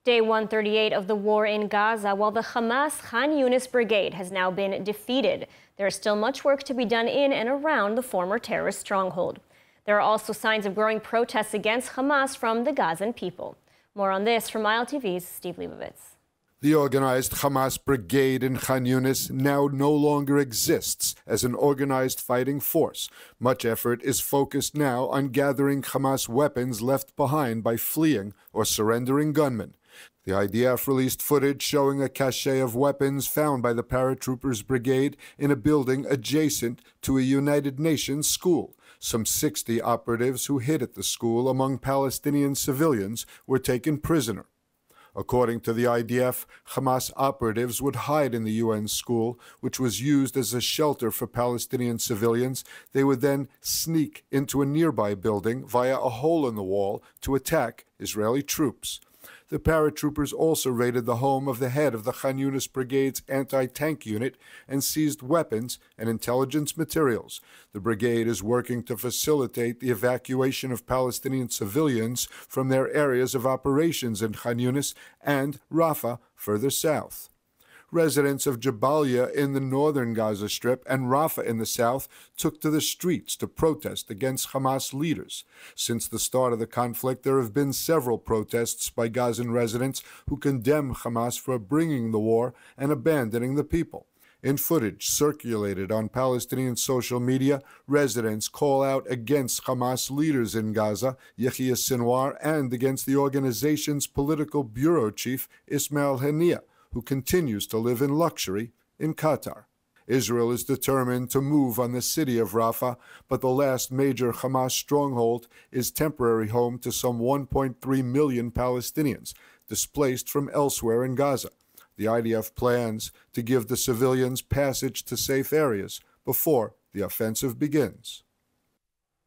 Day 138 of the war in Gaza, while the Hamas Khan Younis Brigade has now been defeated, there is still much work to be done in and around the former terrorist stronghold. There are also signs of growing protests against Hamas from the Gazan people. More on this from ILTV's Steve Leibovitz. The organized Hamas Brigade in Khan Younis now no longer exists as an organized fighting force. Much effort is focused now on gathering Hamas weapons left behind by fleeing or surrendering gunmen. The IDF released footage showing a cache of weapons found by the paratroopers brigade in a building adjacent to a United Nations school. Some 60 operatives who hid at the school among Palestinian civilians were taken prisoner. According to the IDF, Hamas operatives would hide in the UN school, which was used as a shelter for Palestinian civilians. They would then sneak into a nearby building via a hole in the wall to attack Israeli troops. The paratroopers also raided the home of the head of the Khan Younis Brigade's anti-tank unit and seized weapons and intelligence materials. The brigade is working to facilitate the evacuation of Palestinian civilians from their areas of operations in Khan Younis and Rafah further south. Residents of Jabalia in the northern Gaza Strip and Rafah in the south took to the streets to protest against Hamas leaders. Since the start of the conflict, there have been several protests by Gazan residents who condemn Hamas for bringing the war and abandoning the people. In footage circulated on Palestinian social media, residents call out against Hamas leaders in Gaza, Yahya Sinwar, and against the organization's political bureau chief, Ismail Haniyeh, who continues to live in luxury in Qatar. Israel is determined to move on the city of Rafah, but the last major Hamas stronghold is temporary home to some 1.3 million Palestinians displaced from elsewhere in Gaza. The IDF plans to give the civilians passage to safe areas before the offensive begins.